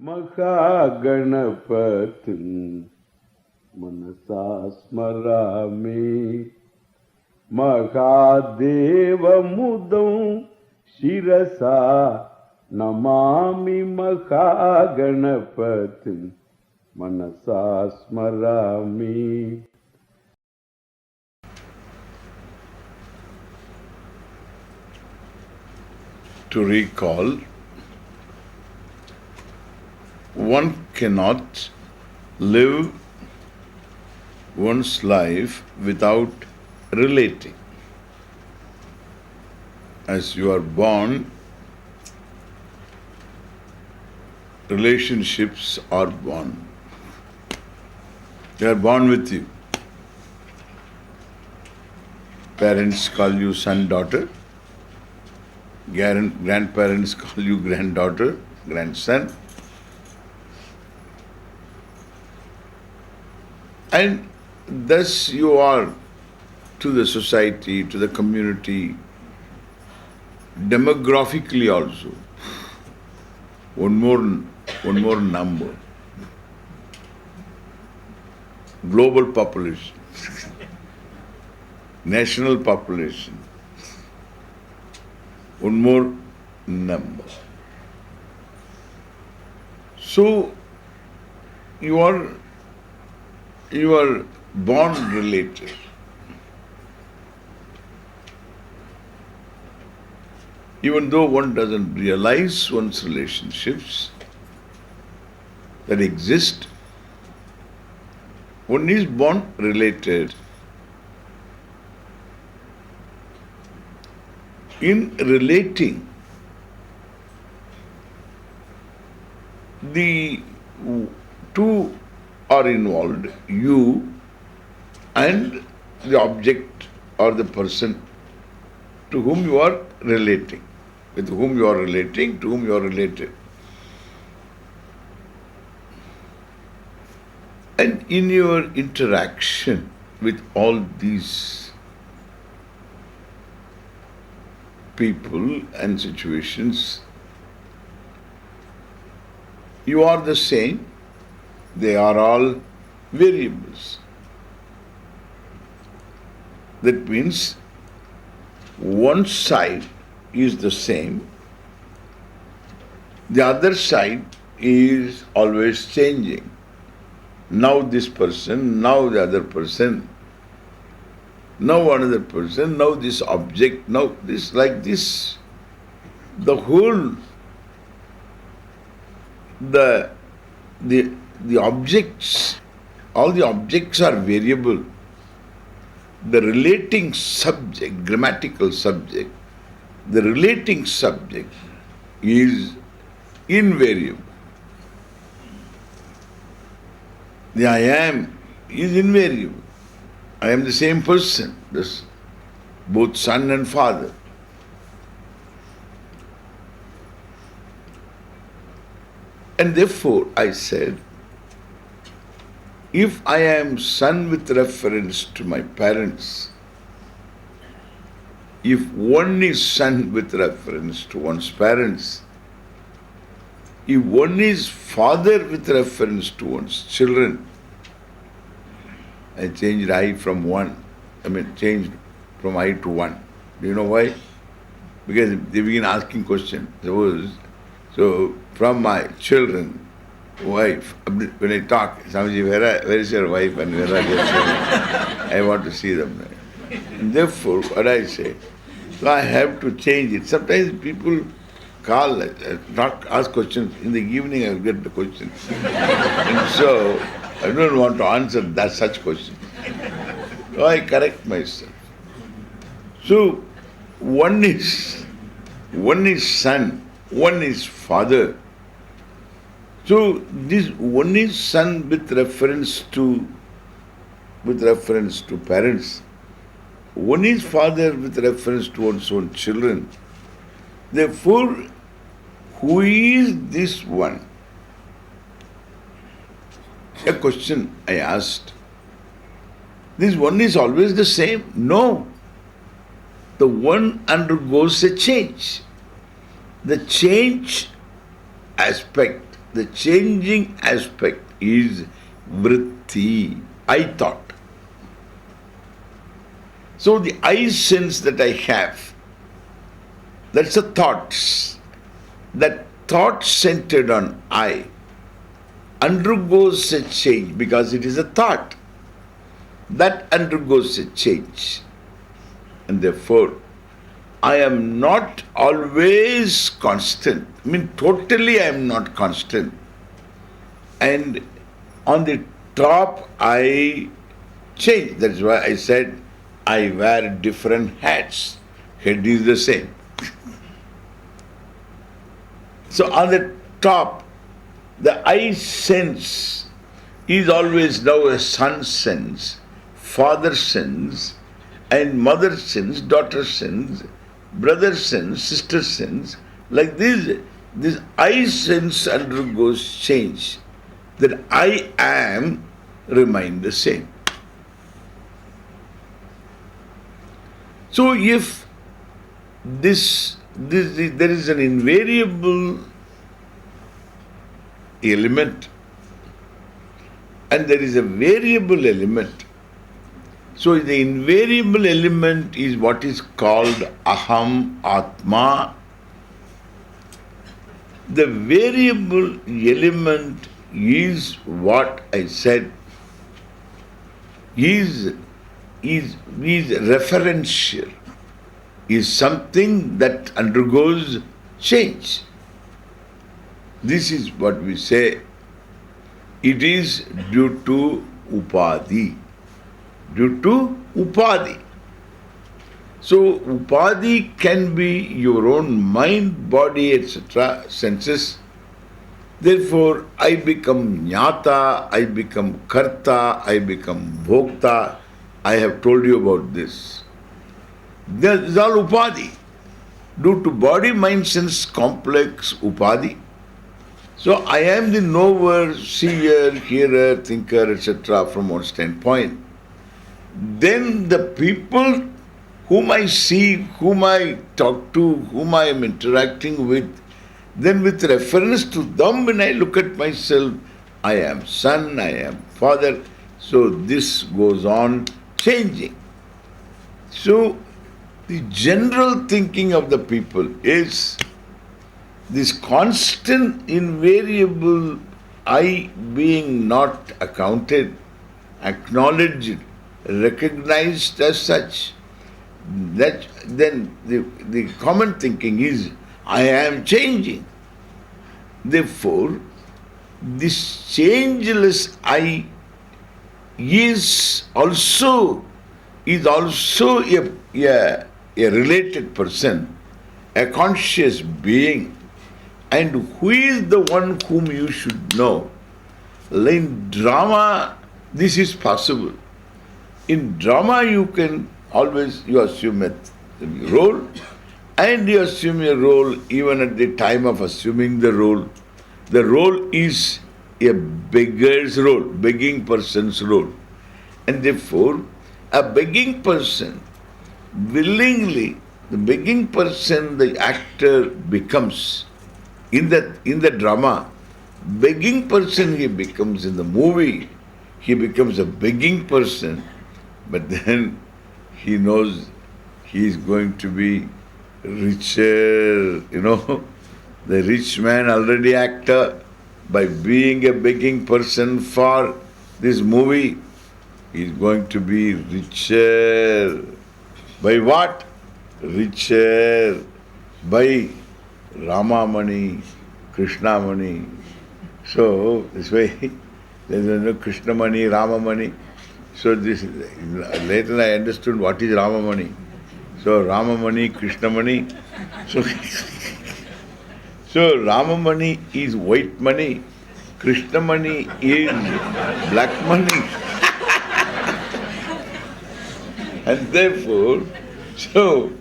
Mahaganapatin Manasa Smarami Mahadeva Mudam Shirasa Namami Mahaganapatin Manasa Smarami. To recall, one cannot live one's life without relating. As you are born, relationships are born. They are born with you. Parents call you son, daughter. Grandparents call you granddaughter, grandson. And thus you are to the society, to the community, demographically also. One more number. Global population, national population. One more number. So you are born related. Even though one doesn't realize one's relationships that exist, one is born related. In relating, the two are involved, you and the object or the person to whom you are relating, with whom you are relating, to whom you are related. And in your interaction with all these people and situations, you are the same. They are all variables. That means one side is the same, the other side is always changing. Now this person, now the other person, now another person, now this object, now this, like this. The whole, the objects, all the objects are variable. The relating subject, grammatical subject, the relating subject is invariable. The I am is invariable. I am the same person, this, both son and father. And therefore I said, if I am son with reference to my parents, if one is son with reference to one's parents, if one is father with reference to one's children, I changed I from one, changed from I to one. Do you know why? Because they begin asking questions. So from my children, wife, when I talk, Swamiji, where is your wife and where are your children? I want to see them. And therefore, what I say, so I have to change it. Sometimes people call, not ask questions. In the evening I will get the questions. And so I don't want to answer such questions. So I correct myself. So one is son, one is father. So this one is son with reference to parents. One is father with reference to one's own children. Therefore, who is this one? A question I asked. This one is always the same? No. The one undergoes a change. The change aspect the changing aspect is vritti, I thought. So the I sense that I have, that's the thoughts. That thought centered on I undergoes a change because it is a thought. That undergoes a change. And therefore, I am not always constant. I mean, totally I am not constant. And on the top, I change. That's why I said I wear different hats. Head is the same. So on the top, the I sense is always now a son sense, father sense, and mother sense, daughter sense, brother sense, sister sense. Like this I sense undergoes change. That I am remain the same. So if there is an invariable element and there is a variable element. So the invariable element is what is called aham, atma. The variable element is what I said is referential, is something that undergoes change. This is what we say. It is due to upadhi. Due to upadhi. So upadhi can be your own mind, body, etc., senses. Therefore, I become jnata, I become karta, I become bhokta. I have told you about this. This is all upadhi. Due to body, mind, sense complex upadhi. So I am the knower, seer, hearer, thinker, etc. from one standpoint. Then the people whom I see, whom I talk to, whom I am interacting with, then with reference to them, when I look at myself, I am son, I am father. So this goes on changing. So the general thinking of the people is this constant, invariable I being not accounted, acknowledged, recognized as such. That then the common thinking is I am changing. Therefore, this changeless I is also a related person, a conscious being. And who is the one whom you should know? In drama, this is possible. In drama, you can always, you assume a role, and you assume a role even at the time of assuming the role. The role is a beggar's role, begging person's role. And therefore, a begging person, willingly, the begging person, the actor becomes. In the drama, begging person he becomes. In the movie, he becomes a begging person, but then he knows he is going to be richer, the rich man already actor, by being a begging person for this movie, he is going to be richer. By what? Richer. By Rama money, Krishna money. So this way, there is no Krishna money, Rama money. So this later I understood what is Rama money. So Rama money, Krishna money. So Rama money is white money, Krishna money is black money. And therefore, so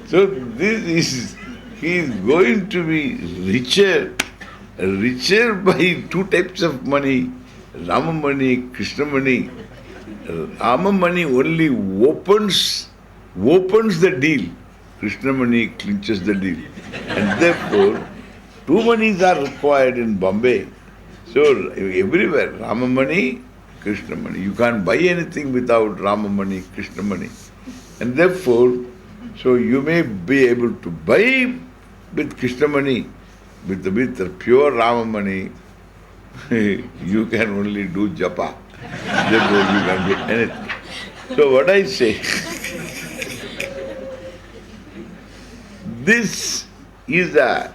this is, he is going to be richer by two types of money, Rama money, Krishna money. Rama money only opens the deal. Krishna money clinches the deal. And therefore, two monies are required in Bombay. So everywhere, Ramamani, Krishna money. You can't buy anything without Ramamani, Krishna money. And therefore, so you may be able to buy with Krishna money, with the pure Ramamani, you can only do japa. Therefore, you can do anything. So what I say, this is the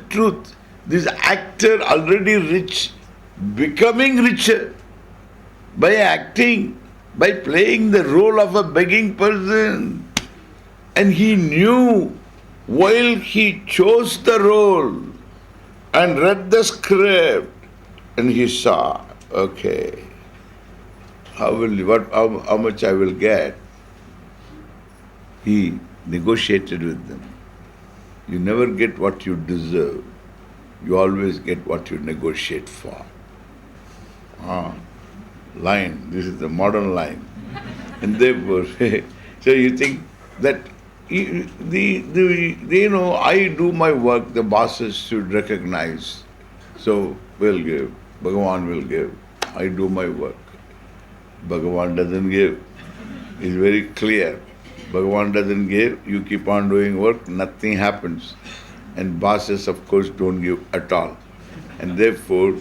truth. This actor already rich, becoming richer by acting, by playing the role of a begging person. And he knew while he chose the role and read the script, and he saw, okay, how much I will get. He negotiated with them. You never get what you deserve. You always get what you negotiate for. Line. This is the modern line. And therefore, so you think that I do my work, the bosses should recognize. So we'll give. Bhagavan will give. I do my work. Bhagavan doesn't give. It's very clear. Bhagavan doesn't give, you keep on doing work, nothing happens. And bosses, of course, don't give at all. And therefore,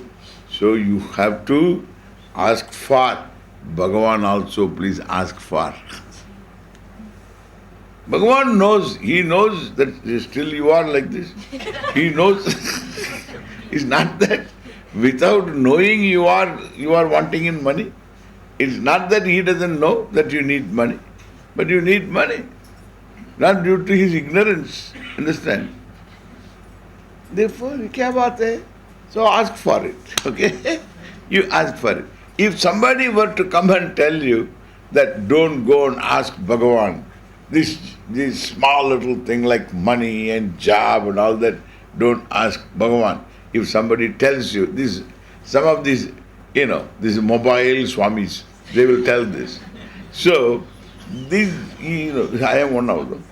so you have to ask for. Bhagavan also, please ask for. Bhagavan knows, he knows that still you are like this. He knows. It's not that without knowing you are wanting in money. It's not that he doesn't know that you need money. But you need money, not due to his ignorance. Understand? Therefore, kya baat hai? So ask for it. Okay? You ask for it. If somebody were to come and tell you that don't go and ask Bhagavan, this small little thing like money and job and all that, don't ask Bhagavan. If somebody tells you this, some of these, these mobile swamis, they will tell this. So, this, I am one of them.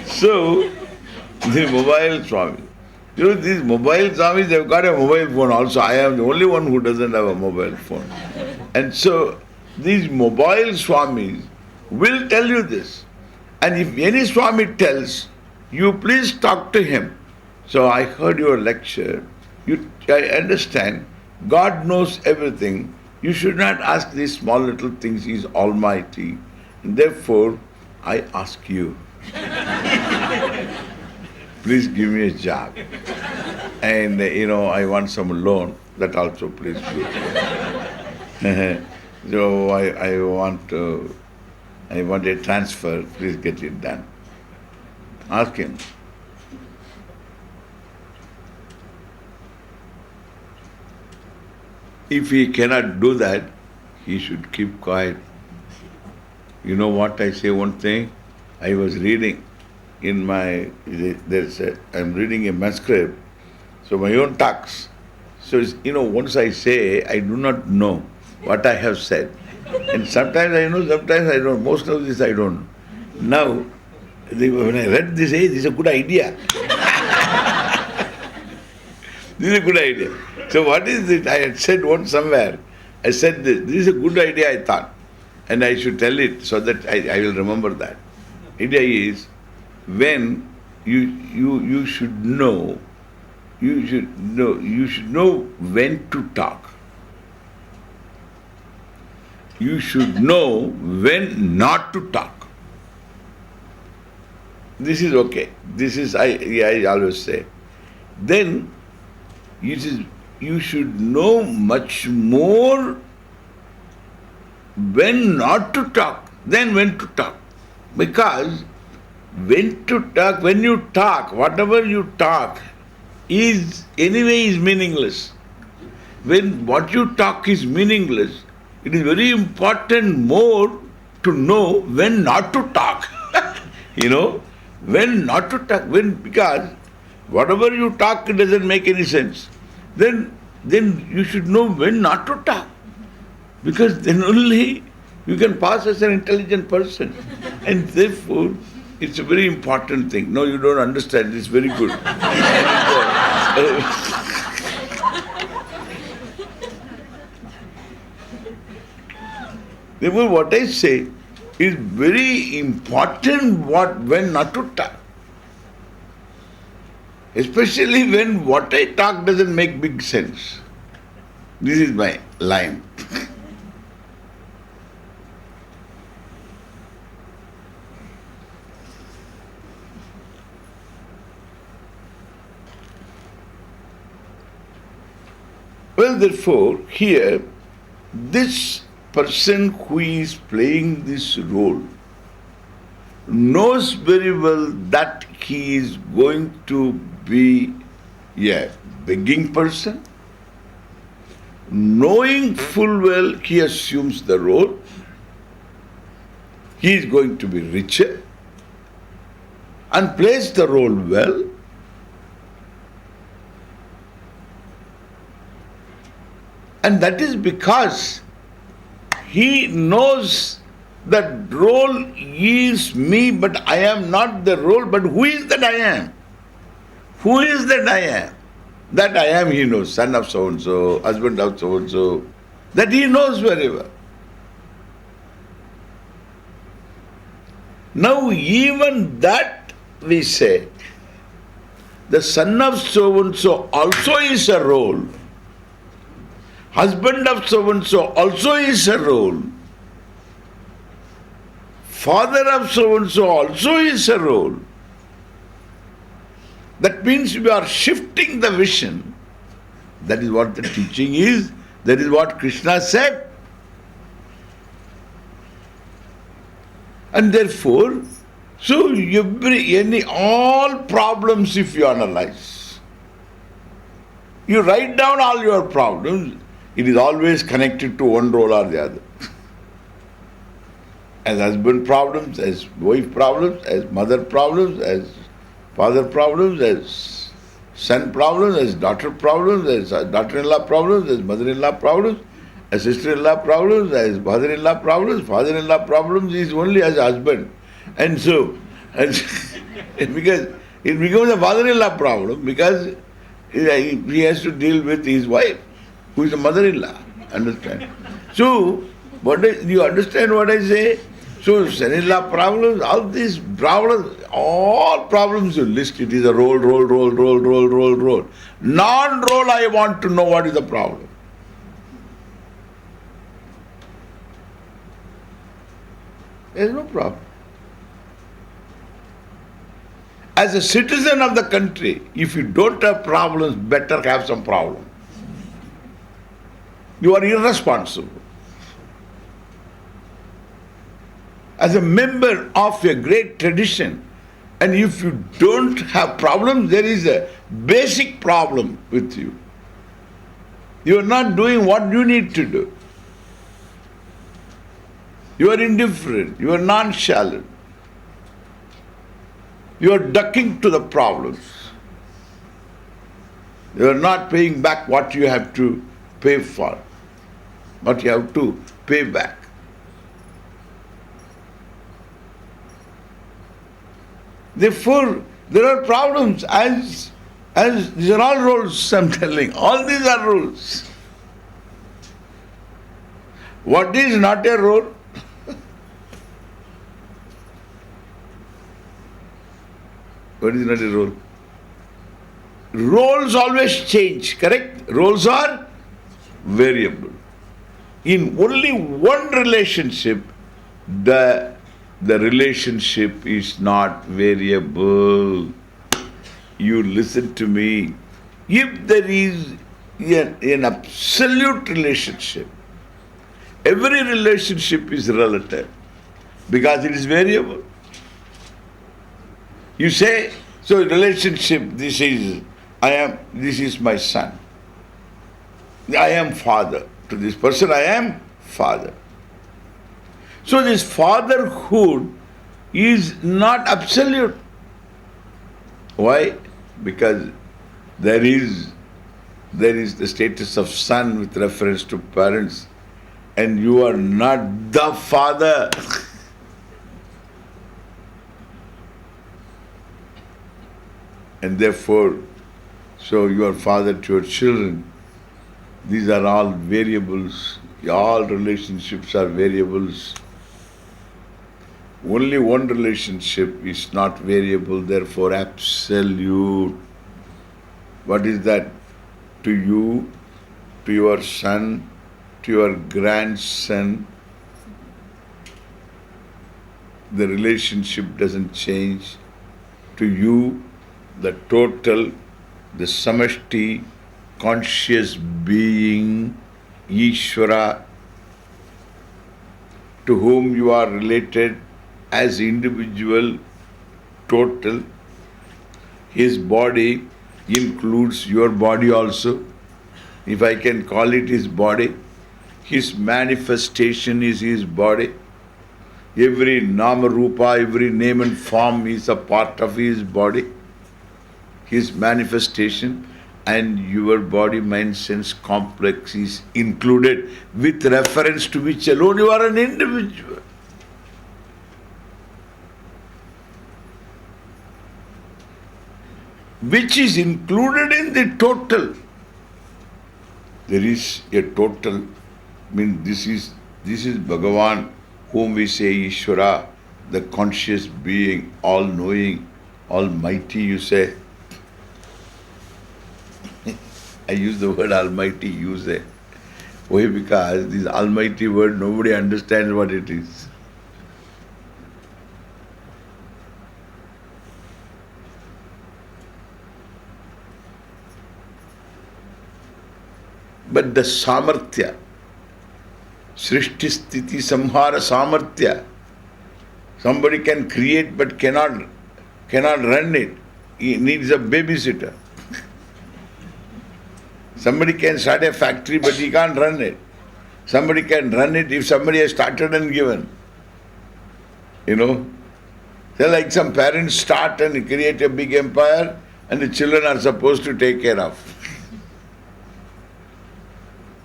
So, the mobile Swami. These mobile Swamis, they've got a mobile phone also. I am the only one who doesn't have a mobile phone. And so, these mobile Swamis will tell you this. And if any Swami tells, you please talk to him. So, I heard your lecture. I understand. God knows everything. You should not ask these small little things. He is almighty. And therefore, I ask you, please give me a job. And, I want some loan. That also please do. So I want a transfer. Please get it done. Ask him. If he cannot do that, he should keep quiet. You know what I say one thing? I was reading I'm reading a manuscript, so my own talks. So, once I say, I do not know what I have said. And sometimes I know, sometimes I don't. Most of this I don't. Now, when I read this, hey, this is a good idea. This is a good idea. So what is it? I had said once somewhere, I said this is a good idea, I thought. And I should tell it so that I will remember that. Idea is, when you should know when to talk. You should know when not to talk. This is okay. This is, I always say. Then, you should know much more when not to talk than when to talk. Because when you talk, whatever you talk is meaningless. When what you talk is meaningless, it is very important more to know when not to talk. When not to talk, because whatever you talk, it doesn't make any sense. Then you should know when not to talk. Because then only You can pass as an intelligent person. And therefore, it's a very important thing. No, you don't understand. It's very good. Therefore, what I say is very important when not to talk. Especially when what I talk doesn't make big sense. This is my line. Well, therefore, here, this person who is playing this role knows very well that he is going to be a begging person. Knowing full well he assumes the role, he is going to be richer and plays the role well. And that is because he knows that role is me, but I am not the role. But who is that I am? Who is that I am? That I am, he knows, son of so-and-so, husband of so-and-so. That he knows very well. Now even that we say, the son of so-and-so also is a role. Husband of so-and-so also is a role. Father of so-and-so also is a role. That means we are shifting the vision. That is what the teaching is. That is what Krishna said. And therefore, so all problems if you analyze, you write down all your problems, it is always connected to one role or the other. As husband problems, as wife problems, as mother problems, as father problems, as son problems, as daughter problems, as daughter-in-law problems, as mother-in-law problems, as sister-in-law problems, as father-in-law problems is only as husband. And so, because it becomes a father-in-law problem because he has to deal with his wife, who is a mother-in-law. Understand? So, you understand what I say? So, son-in-law problems, all these problems, all problems you list, it is a role. Non-role, I want to know what is the problem. There is no problem. As a citizen of the country, if you don't have problems, better have some problem. You are irresponsible. As a member of a great tradition, and if you don't have problems, there is a basic problem with you. You are not doing what you need to do. You are indifferent, you are nonchalant. You are ducking to the problems. You are not paying back what you have to pay for, what you have to pay back. Therefore, there are problems as these are all roles I'm telling. All these are roles. What is not a role? What is not a role? Roles always change, correct? Roles are variable. In only one relationship, the relationship is not variable. You listen to me. If there is an absolute relationship, every relationship is relative because it is variable. You say, so relationship, this is my son. I am father. To this person I am father. So this fatherhood is not absolute. Why? Because there is the status of son with reference to parents, and you are not the father. And therefore, so you are father to your children. These are all variables. All relationships are variables. Only one relationship is not variable, therefore absolute. What is that? To you, to your son, to your grandson, the relationship doesn't change. To you, the total, the samashti, conscious being, Ishwara, to whom you are related as individual, total. His body includes your body also. If I can call it his body, his manifestation is his body. Every nama rupa, every name and form is a part of his body, his manifestation, and your body, mind, sense complex is included, with reference to which alone you are an individual. Which is included in the total. There is a total, this is Bhagavan, whom we say Ishwara, the conscious being, all-knowing, almighty, you say. I use the word almighty, you say. Why? Because this almighty word, nobody understands what it is. But the samarthya, srishti sthiti samhara samarthya, somebody can create but cannot run it. He needs a babysitter. Somebody can start a factory but he can't run it. Somebody can run it if somebody has started and given. They're like some parents start and create a big empire and the children are supposed to take care of.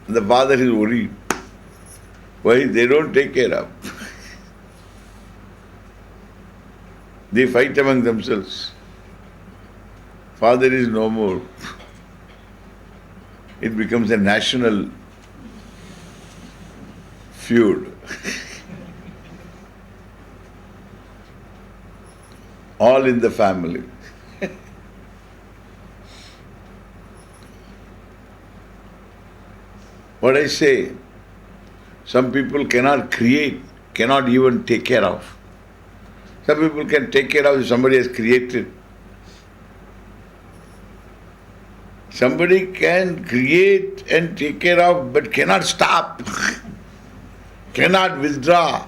The father is worried. Why? They don't take care of. They fight among themselves. Father is no more. It becomes a national feud. All in the family. What I say, some people cannot create, cannot even take care of. Some people can take care of if somebody has created. Somebody can create and take care of but cannot stop, cannot withdraw.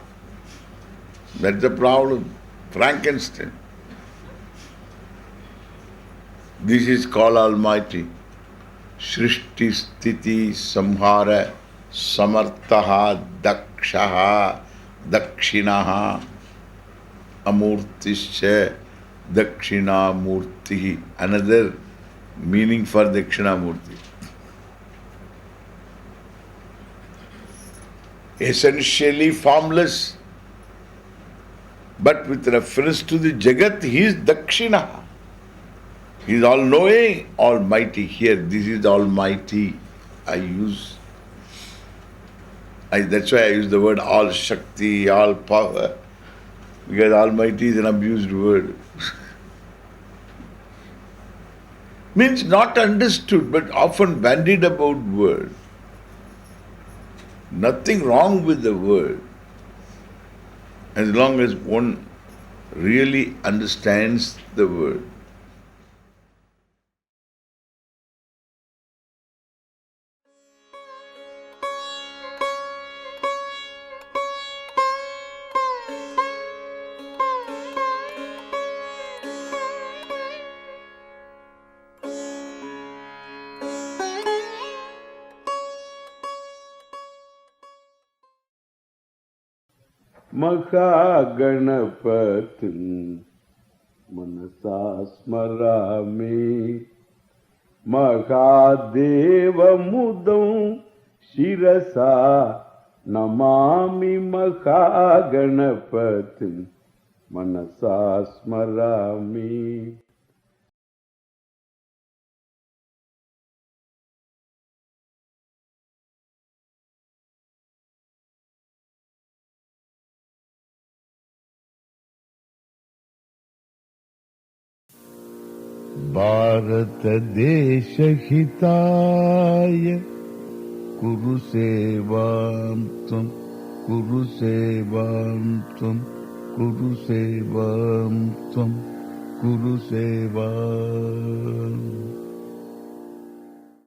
That's the problem. Frankenstein. This is called Almighty. Shrishti sthiti samhara samartaha dakshaha dakshinaha amurtischa dakshinamurti. Another meaning for Dakshinamurti. Essentially formless, but with reference to the Jagat, he is Dakshina. He is all-knowing, almighty. Here, this is the almighty. That's why I use the word all Shakti, all power, because almighty is an abused word. Means not understood, but often bandied about word. Nothing wrong with the word, as long as one really understands the word. Mahaganapatin manasa smarami Mahadeva mudam shirasa Namami Mahaganapatim Manasa Smarami. Bharata Desha Hitaya Kuru Sevam Tum Kuru Sevam Tum Kuru Sevam Tum Kuru Sevam.